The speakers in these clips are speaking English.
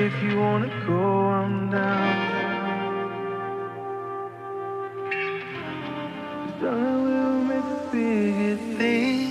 if you wanna go, I'm down. Darling, we'll make the biggest thing.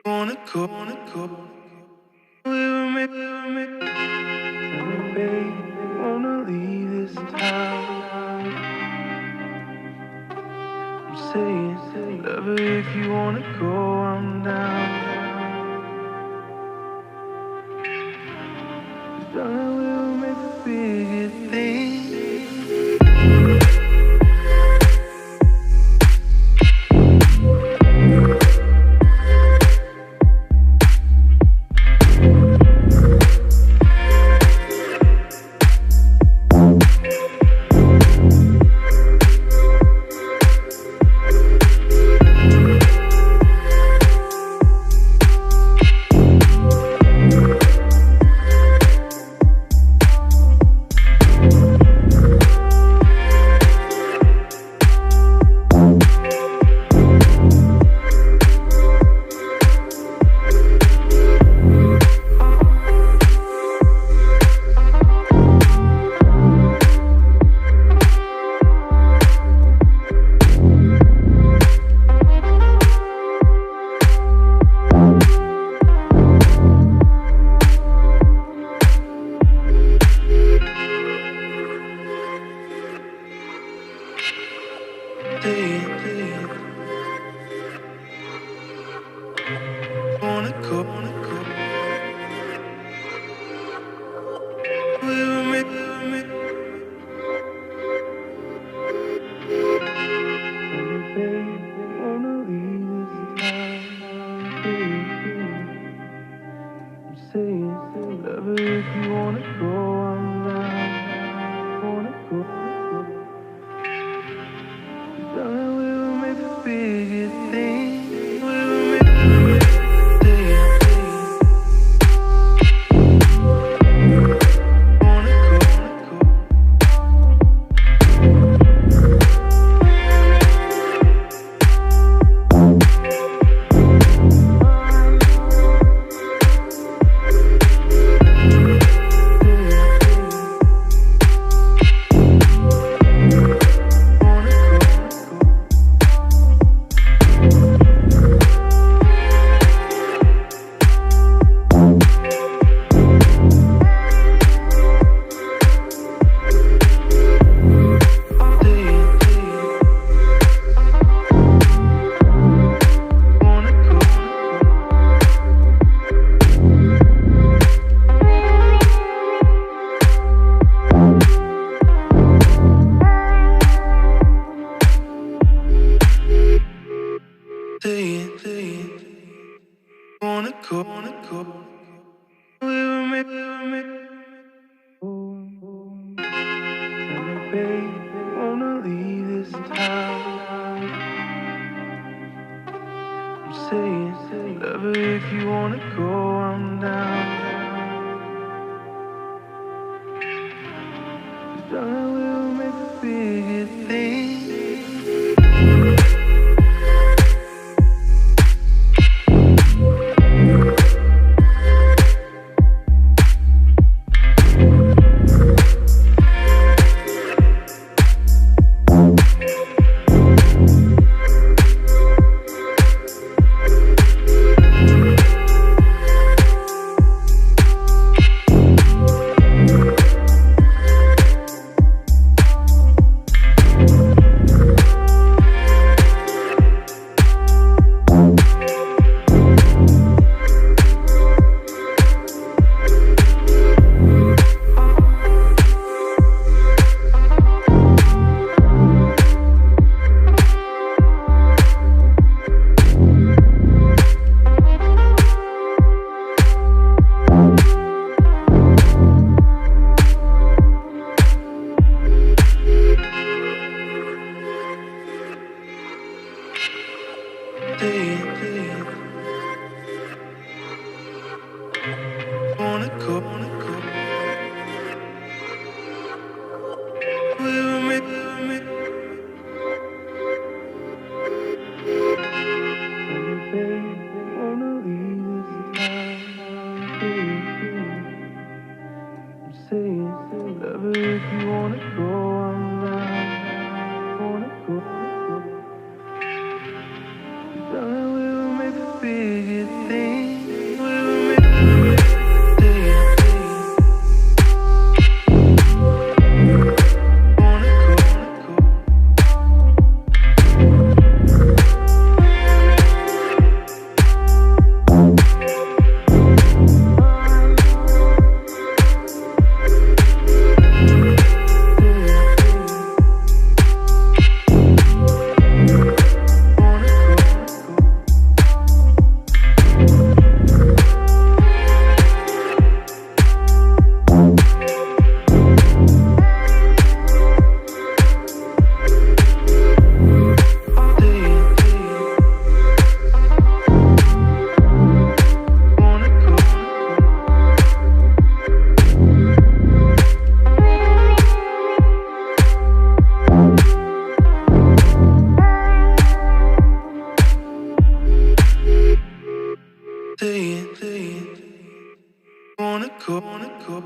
Wanna go, we were made, babe, wanna leave this town. I'm saying, love her if you wanna go, I'm down. Darling, we were made for bigger things. Wanna go, we were made, babe, wanna leave this town. I'm saying, love her if you wanna go, I'm down. Wanna go, darling, we were made for bigger things. We were made. Wanna go, we were made, babe, wanna leave this town. I'm saying, love her if you wanna go, I'm down. Darling, we were made for bigger things. Wanna go, we were made, babe, wanna leave this town. I'm saying, love her if you wanna go, I'm down. Wanna go, bigger thing. We were meant to wanna go. Wanna go, wanna go.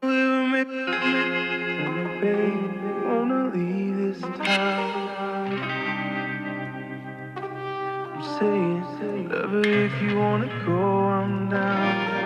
We were meant. Tell me, babe, wanna leave this town. I'm saying, love her if you wanna go, I'm down.